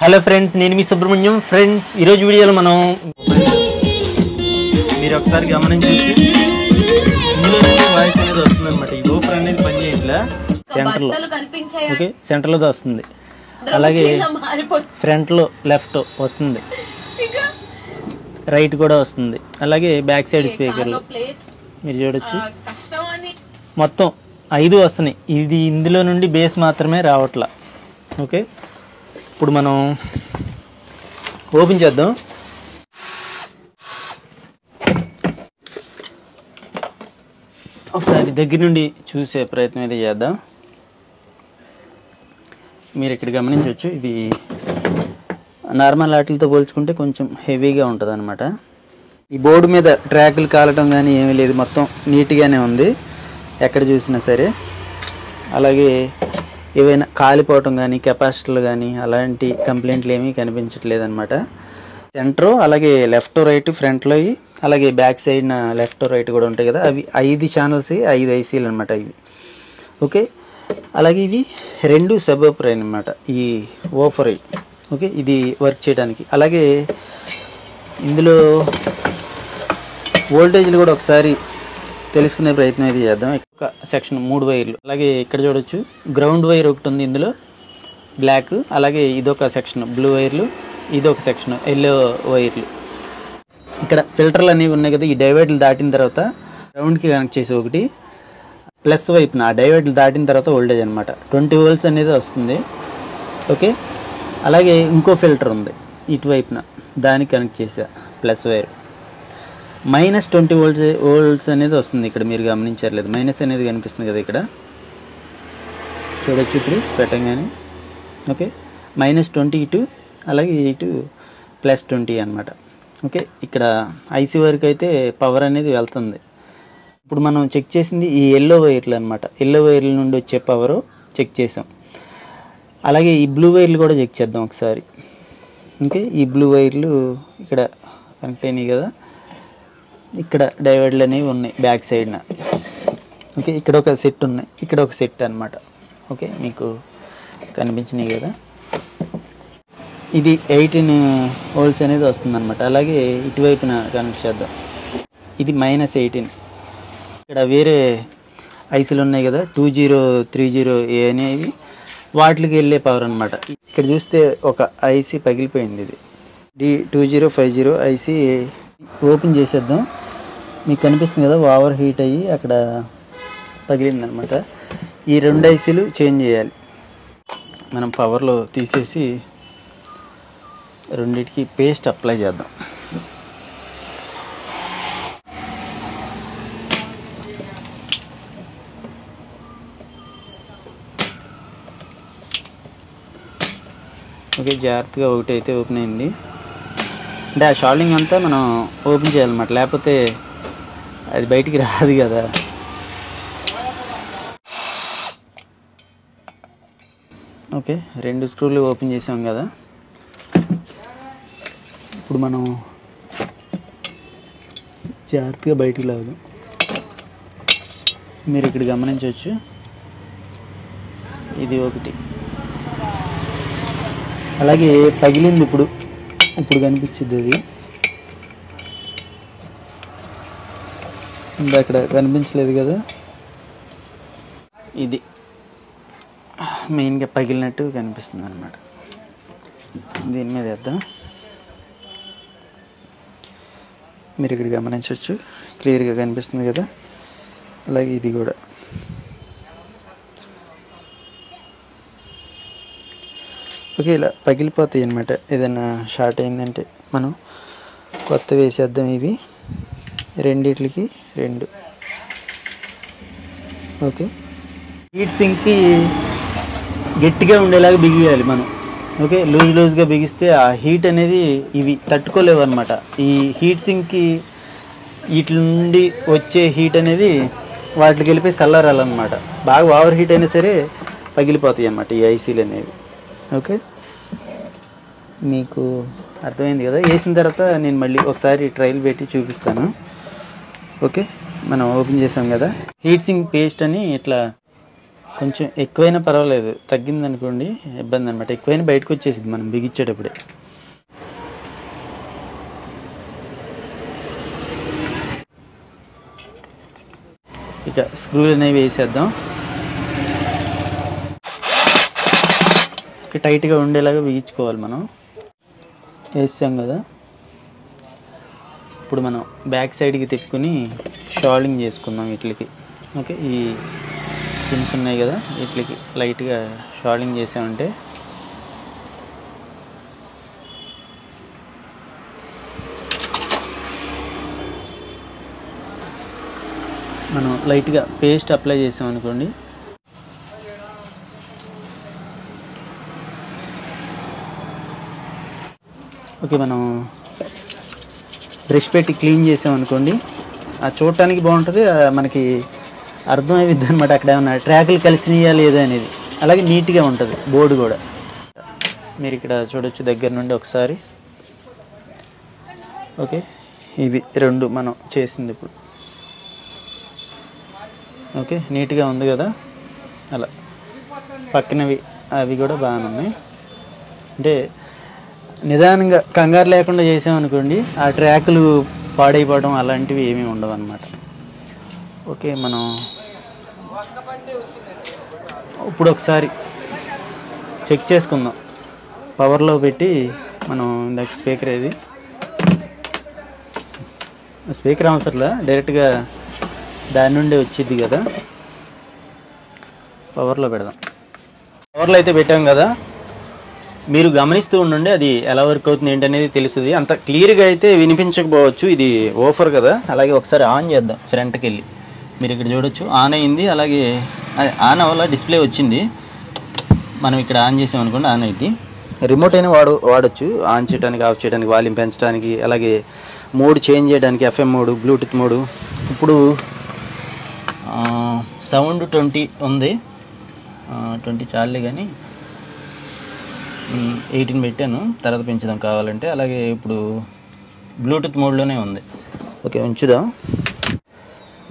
Hello friends, నేను మీ Subrahmanyam. Friends, ఈరోజు వీడియోలో మనం మీరు ఒకసారి గమనించవచ్చు, ఇందులో నుంచి వాయిస్ అనేది వస్తుంది అనమాట. ఈ లోపర్ అనేది పని చేయట్లా, సెంటర్లో ఓకే సెంటర్లో వస్తుంది. అలాగే ఫ్రంట్లో లెఫ్ట్ వస్తుంది, రైట్ కూడా వస్తుంది. అలాగే బ్యాక్ సైడ్ స్పీకర్లు మీరు చూడొచ్చు, మొత్తం 5 వస్తున్నాయి. ఇది ఇందులో నుండి బేస్ మాత్రమే రావట్లా. ఓకే, ఇప్పుడు మనం ఓపెన్ చేద్దాం. ఒకసారి దగ్గర నుండి చూసే ప్రయత్నం అయితే చేద్దాం. మీరు ఇక్కడ గమనించవచ్చు, ఇది నార్మల్ వాటితో పోల్చుకుంటే కొంచెం హెవీగా ఉంటుంది అనమాట. ఈ బోర్డు మీద ట్రాకులు కాలటం కానీ ఏమీ లేదు, మొత్తం నీట్గానే ఉంది ఎక్కడ చూసినా సరే. అలాగే ఏవైనా కాలిపోవటం కానీ కెపాసిటర్లు కానీ అలాంటి కంప్లైంట్లు ఏమీ కనిపించట్లేదు అనమాట. సెంటరు అలాగే లెఫ్ట్ రైట్ ఫ్రంట్లో, అలాగే బ్యాక్ సైడ్ లెఫ్ట్ రైట్ కూడా ఉంటాయి కదా, అవి 5 ఛానల్స్ 5 ఐసీలు అనమాట ఇవి. ఓకే, అలాగే ఇవి 2 సబ్ అనమాట, ఈ ఓఫర్. ఓకే, ఇది వర్క్ చేయడానికి. అలాగే ఇందులో వోల్టేజ్లు కూడా ఒకసారి తెలుసుకునే ప్రయత్నం అయితే చేద్దాం. ఒక సెక్షన్ 3 వైర్లు, అలాగే ఇక్కడ చూడొచ్చు గ్రౌండ్ వైర్ ఒకటి ఉంది ఇందులో బ్లాక్. అలాగే ఇదొక సెక్షన్ బ్లూ వైర్లు, ఇదొక సెక్షన్ ఎల్లో వైర్లు. ఇక్కడ ఫిల్టర్లు అనేవి ఉన్నాయి కదా, ఈ డైవర్ట్లు దాటిన తర్వాత గ్రౌండ్కి కనెక్ట్ చేసి ఒకటి ప్లస్ వైపున ఆ డైవర్ట్లు దాటిన తర్వాత వోల్టేజ్ అనమాట 20 volts అనేది వస్తుంది. ఓకే, అలాగే ఇంకో ఫిల్టర్ ఉంది ఇటువైపున, దానికి కనెక్ట్ చేసా ప్లస్ వైర్. -20 volts అనేది వస్తుంది. ఇక్కడ మీరు గమనించలేదు, మైనస్ అనేది కనిపిస్తుంది కదా, ఇక్కడ చూడొచ్చు ఇప్పుడు పెట్టంగానే. ఓకే, -20 ఇటు, అలాగే ఇటు +20 అనమాట. ఓకే, ఇక్కడ ఐసీ వరకు అయితే పవర్ అనేది వెళ్తుంది. ఇప్పుడు మనం చెక్ చేసింది ఈ ఎల్లో వైర్లు అనమాట. ఎల్లో వైర్ల నుండి వచ్చే పవర్ చెక్ చేసాం. అలాగే ఈ బ్లూ వైర్లు కూడా చెక్ చేద్దాం ఒకసారి. ఓకే, ఈ బ్లూ వైర్లు ఇక్కడ కనెక్ట్ అయినాయి కదా, ఇక్కడ డైవర్డ్లు అనేవి ఉన్నాయి బ్యాక్ సైడ్న. ఓకే, ఇక్కడ ఒక సెట్ ఉన్నాయి, ఇక్కడ ఒక సెట్ అనమాట. ఓకే, మీకు కనిపించినాయి కదా, ఇది 18 volts అనేది వస్తుంది అనమాట. అలాగే ఇటువైపున కనెక్ట్ చేద్దాం, ఇది -18. ఇక్కడ వేరే ఐసీలు ఉన్నాయి కదా 2030A అనేవి, వాటికి వెళ్ళే పవర్ అనమాట. ఇక్కడ చూస్తే ఒక ఐసీ పగిలిపోయింది, ఇది D2050 ఐసీ. ఓపెన్ చేసేద్దాం, మీకు కనిపిస్తుంది కదా, ఓవర్ హీట్ అయ్యి అక్కడ పగిలింది అనమాట. ఈ 2 ఐసీలు చేంజ్ చేయాలి మనం. పవర్లో తీసేసి రెండిటికి పేస్ట్ అప్లై చేద్దాం. ఓకే, జాగ్రత్తగా ఒకటి అయితే ఓపెన్ అయింది. అంటే ఆ షాల్డింగ్ అంతా మనం ఓపెన్ చేయాలన్నమాట, లేకపోతే అది బయటికి రాదు కదా. ఓకే, 2 స్క్రూలు ఓపెన్ చేసాం కదా. ఇప్పుడు మనం జాగ్రత్తగా బయటికి లాగుదాం. మీరు ఇక్కడ గమనించవచ్చు, ఇది ఒకటి. అలాగే పగిలింది, ఇప్పుడు కనిపించింది అది. అక్కడ కనిపించలేదు కదా, ఇది మెయిన్గా పగిలినట్టు కనిపిస్తుంది అనమాట. దీని మీద వేద్దాం, మీరు ఇక్కడ గమనించవచ్చు, క్లియర్గా కనిపిస్తుంది కదా. అలాగే ఇది కూడా. ఓకే, ఇలా పగిలిపోతాయి అన్నమాట. ఏదైనా షార్ట్ అయిందంటే మనం కొత్త వేసేద్దాం. ఇవి రెండిట్లకి 2. ఓకే, హీట్ సింక్కి గట్టిగా ఉండేలాగా బిగియాలి మనం. ఓకే, లూజ్గా బిగిస్తే ఆ హీట్ అనేది ఇవి తట్టుకోలేవు అనమాట. ఈ హీట్ సింక్కి వీటి నుండి వచ్చే హీట్ అనేది వాటికి వెళ్ళిపోయి చల్లారాలన్నమాట. బాగా ఓవర్ హీట్ అయినా సరే పగిలిపోతాయి అన్నమాట ఈ ఐసీలు అనేవి. ఓకే, మీకు అర్థమైంది కదా. వేసిన తర్వాత నేను మళ్ళీ ఒకసారి ట్రయల్ పెట్టి చూపిస్తాను. ఓకే, మనం ఓపెన్ చేసాం కదా, హీట్ సింక్ పేస్ట్ అని ఇట్లా కొంచెం ఎక్కువైనా పర్వాలేదు, తగ్గింది అనుకోండి ఇబ్బంది అనమాట. ఎక్కువైనా బయటకు వచ్చేసింది మనం బిగించేటప్పుడే. ఇక స్క్రూలు అనేవి వేసేద్దాం. టైట్గా ఉండేలాగా బిగించుకోవాలి మనం. వేసాం కదా, ఇప్పుడు మనం బ్యాక్ సైడ్కి తిప్పుకొని షాల్డింగ్ చేసుకుందాం వీటికి. ఓకే, ఈ పిన్స్ ఉన్నాయి కదా, వీటికి లైట్గా షాల్డింగ్ చేసామంటే మనం లైట్గా పేస్ట్ అప్లై చేసాం అనుకోండి, ఓకే, మనం బ్రష్ పెట్టి క్లీన్ చేసాం అనుకోండి, ఆ చూడటానికి బాగుంటుంది, మనకి అర్థమైద్ది అనమాట అక్కడ ఏమన్నా ట్రాకులు కలిసినాయా లేదా అనేది. అలాగే నీట్గా ఉంటుంది బోర్డు కూడా. మీరు ఇక్కడ చూడొచ్చు దగ్గర నుండి ఒకసారి. ఓకే, ఇవి రెండు మనం చేసింది ఇప్పుడు. ఓకే, నీట్గా ఉంది కదా. అలా పక్కనవి అవి కూడా బాగానే ఉన్నాయి. అంటే నిదానంగా కంగారు లేకుండా చేసామనుకోండి, ఆ ట్రాకులు పాడైపోవడం అలాంటివి ఏమీ ఉండవు అన్నమాట. ఓకే, మనం ఇప్పుడు ఒకసారి చెక్ చేసుకుందాం. పవర్లో పెట్టి మనం ఇందాక స్పీకర్ ఏది, స్పీకర్ అవసరంలా, డైరెక్ట్గా దాని నుండి వచ్చింది కదా. పవర్లో పెడదాం. పవర్లో అయితే పెట్టాం కదా, మీరు గమనిస్తూ ఉండండి అది ఎలా వర్క్ అవుతుంది ఏంటనేది తెలుస్తుంది. అంత క్లియర్గా అయితే వినిపించకపోవచ్చు, ఇది ఓఫర్ కదా. అలాగే ఒకసారి ఆన్ చేద్దాం. ఫ్రంట్కి వెళ్ళి మీరు ఇక్కడ చూడొచ్చు ఆన్ అయింది. అలాగే ఆన్ అవ్వాల డిస్ప్లే వచ్చింది. మనం ఇక్కడ ఆన్ చేసాం అనుకోండి ఆన్ అయింది. రిమోట్ అయినా వాడచ్చు, ఆన్ చేయడానికి, ఆఫ్ చేయడానికి, వాల్యూమ్ పెంచడానికి, అలాగే మోడ్ చేంజ్ చేయడానికి, FM మోడ్, బ్లూటూత్ మోడ్. ఇప్పుడు సౌండ్ 20 ఉంది, 20 చాలే కానీ 18 పెట్టాను, తర్వాత పెంచుదాం కావాలంటే. అలాగే ఇప్పుడు బ్లూటూత్ మోడ్లోనే ఉంది. ఓకే, ఉంచుదాం.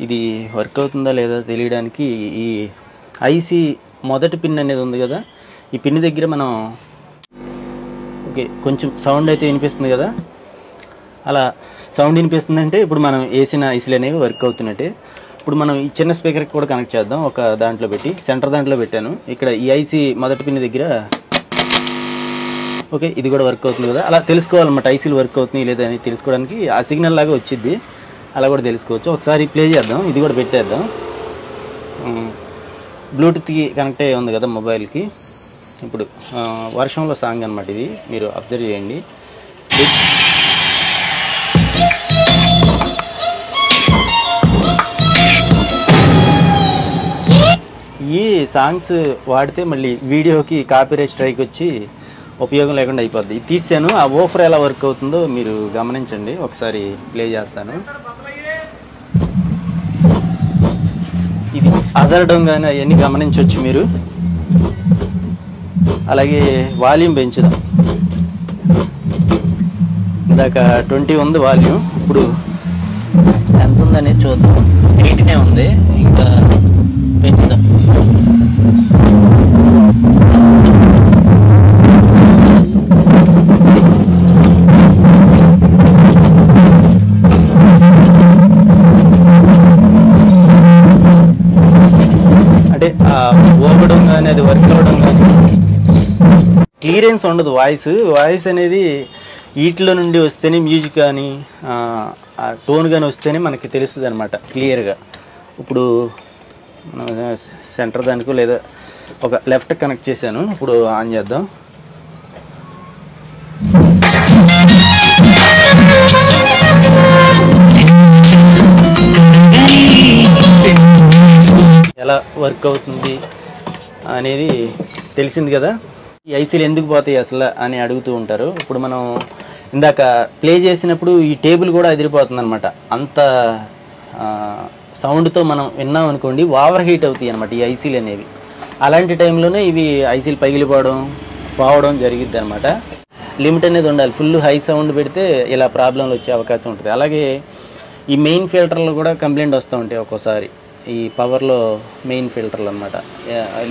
ఇది వర్క్ అవుతుందా లేదా తెలియడానికి ఈ ఐసీ మొదటి పిన్ అనేది ఉంది కదా, ఈ పిన్ దగ్గర మనం ఓకే కొంచెం సౌండ్ అయితే వినిపిస్తుంది కదా. అలా సౌండ్ వినిపిస్తుందంటే ఇప్పుడు మనం వేసిన ఐసీలు అనేవి వర్క్ అవుతున్నట్టే. ఇప్పుడు మనం ఈ చిన్న స్పీకర్కి కూడా కనెక్ట్ చేద్దాం. ఒక దాంట్లో పెట్టి సెంటర్ దాంట్లో పెట్టాను. ఇక్కడ ఈ ఐసీ మొదటి పిన్ దగ్గర ఓకే ఇది కూడా వర్క్ అవుతుంది కదా. అలా తెలుసుకోవాలన్నమాట ఐసీలు వర్క్ అవుతున్నాయి లేదా అని తెలుసుకోవడానికి ఆ సిగ్నల్ లాగా వచ్చింది. అలా కూడా తెలుసుకోవచ్చు. ఒకసారి ప్లే చేద్దాం, ఇది కూడా పెట్టేద్దాం. బ్లూటూత్కి కనెక్ట్ అయ్యి ఉంది కదా మొబైల్కి. ఇప్పుడు వర్షంలో సాంగ్ అనమాట ఇది, మీరు అబ్జర్వ్ చేయండి. ఈ సాంగ్స్ వాడితే మళ్ళీ వీడియోకి కాపీరైట్ స్ట్రైక్ వచ్చి ఉపయోగం లేకుండా అయిపోద్ది. ఇది తీసాను, ఆ ఓఫర్ ఎలా వర్క్ అవుతుందో మీరు గమనించండి. ఒకసారి ప్లే చేస్తాను. ఇది అదరడం కానీ అవన్నీ గమనించవచ్చు మీరు. అలాగే వాల్యూమ్ పెంచుదాం. ఇందాక 20 ఉంది వాల్యూమ్, ఇప్పుడు ఎంత ఉందనేది చూద్దాం. 8 ఉంది, ఇంకా పెంచుదాం. అంటే ఓపడం కానీ అది వర్క్ అవ్వడం కానీ క్లియరెన్స్ ఉండదు. వాయిస్ అనేది వీటిలో నుండి వస్తేనే మ్యూజిక్ కానీ టోన్ కానీ వస్తేనే మనకి తెలుస్తుంది అనమాట క్లియర్గా. ఇప్పుడు సెంటర్ దానికో లేదా ఒక లెఫ్ట్ కనెక్ట్ చేశాను. ఇప్పుడు ఆన్ చేద్దాం. ఎలా వర్క్ అవుతుంది అనేది తెలిసింది కదా. ఈ ఐసీలు ఎందుకు పోతాయి అసలు అని అడుగుతూ ఉంటారు. ఇప్పుడు మనం ఇందాక ప్లే చేసినప్పుడు ఈ టేబుల్ కూడా అదిరిపోతుంది అనమాట. అంత సౌండ్తో మనం విన్నాం అనుకోండి, ఓవర్ హీట్ అవుతాయి అనమాట ఈ ఐసీలు అనేవి. అలాంటి టైంలోనే ఇవి ఐసీలు పోవడం జరిగిద్ది అనమాట. లిమిట్ అనేది ఉండాలి. ఫుల్ హై సౌండ్ పెడితే ఇలా ప్రాబ్లంలు వచ్చే అవకాశం ఉంటుంది. అలాగే ఈ మెయిన్ ఫిల్టర్లు కూడా కంప్లైంట్ వస్తూ ఉంటాయి ఒక్కోసారి. ఈ పవర్లో మెయిన్ ఫిల్టర్లు అనమాట.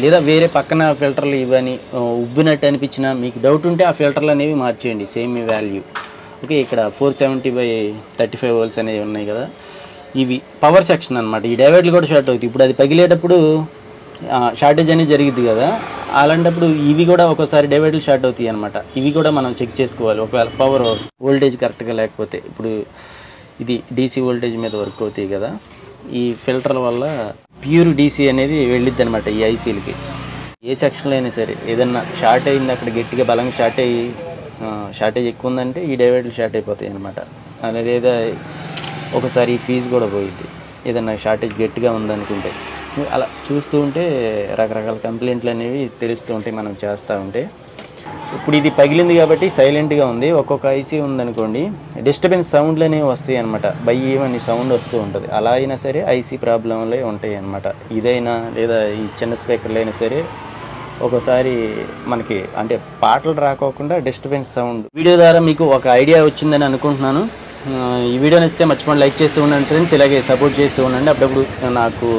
లేదా వేరే పక్కన ఫిల్టర్లు ఇవని ఉబ్బినట్టు అనిపించినా మీకు డౌట్ ఉంటే ఆ ఫిల్టర్లు అనేవి మార్చేయండి, సేమ్ వాల్యూ. ఓకే, ఇక్కడ 470/35 volts అనేవి ఉన్నాయి కదా, ఇవి పవర్ సెక్షన్ అనమాట. ఈ డైవర్ట్లు కూడా షార్ట్ అవుతాయి. ఇప్పుడు అది పగిలేటప్పుడు షార్టేజ్ అనేది జరిగింది కదా, అలాంటప్పుడు ఇవి కూడా ఒకసారి డైవర్ట్లు షార్ట్ అవుతాయి అనమాట. ఇవి కూడా మనం చెక్ చేసుకోవాలి ఒకవేళ పవర్ వోల్టేజ్ కరెక్ట్గా లేకపోతే. ఇప్పుడు ఇది డీసీ వోల్టేజ్ మీద వర్క్ అవుతాయి కదా, ఈ ఫిల్టర్ల వల్ల ప్యూర్ డీసీ అనేది వెళ్ళిద్ది అనమాట ఈ ఐసీలకి. ఏ సెక్షన్లో అయినా సరే ఏదన్నా షార్ట్ అయింది, అక్కడ గట్టిగా బలంగా షార్టేజ్ ఎక్కువ ఉందంటే ఈ డైవర్ట్లు షార్ట్ అయిపోతాయి అనమాట. అలా లేదా ఒకసారి ఈ ఫీజు కూడా పోయిద్ది ఏదన్నా షార్టేజ్ గట్టిగా ఉందనుకుంటే. అలా చూస్తూ ఉంటే రకరకాల కంప్లైంట్లు అనేవి తెలుస్తూ ఉంటాయి మనం చేస్తూ ఉంటే. ఇప్పుడు ఇది పగిలింది కాబట్టి సైలెంట్గా ఉంది. ఒక్కొక్క ఐసీ ఉందనుకోండి డిస్టర్బెన్స్ సౌండ్లు అనేవి వస్తాయి అనమాట, బయ్యమని సౌండ్ వస్తూ ఉంటుంది. అలా అయినా సరే ఐసీ ప్రాబ్లంలే ఉంటాయి అనమాట. ఇదైనా లేదా ఈ చిన్న స్పీకర్లు అయినా సరే ఒక్కోసారి మనకి అంటే పాటలు రాకోకుండా డిస్టర్బెన్స్ సౌండ్. వీడియో ద్వారా మీకు ఒక ఐడియా వచ్చిందని అనుకుంటున్నాను. ఈ వీడియో నచ్చితే మర్చిపోండి లైక్ చేస్తూ ఉండండి ఫ్రెండ్స్, ఇలాగే సపోర్ట్ చేస్తూ ఉండండి. అప్పుడప్పుడు నాకు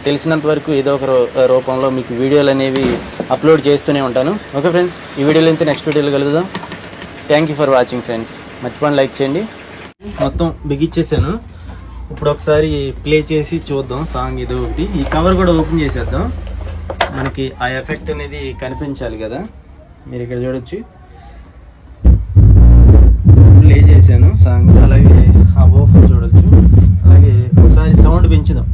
తెలిసినంత వరకు ఏదో ఒక రూపంలో మీకు వీడియోలు అనేవి అప్లోడ్ చేస్తూనే ఉంటాను. ఓకే ఫ్రెండ్స్, ఈ వీడియోలో అయితే నెక్స్ట్ వీడియోలో కలుద్దాం. Thank you for watching friends. మర్చిపోండి లైక్ చేయండి. మొత్తం బిగిచ్చేసాను. ఇప్పుడు ఒకసారి ప్లే చేసి చూద్దాం సాంగ్ ఏదో ఒకటి. ఈ కవర్ కూడా ఓపెన్ చేసేద్దాం, మనకి ఆ ఎఫెక్ట్ అనేది కనిపించాలి కదా. మీరు ఇక్కడ చూడొచ్చు ప్లే చేశాను సాంగ్. అలాగే ఆ ఓపెన్ చూడొచ్చు. అలాగే ఒకసారి సౌండ్ పెంచుదాం.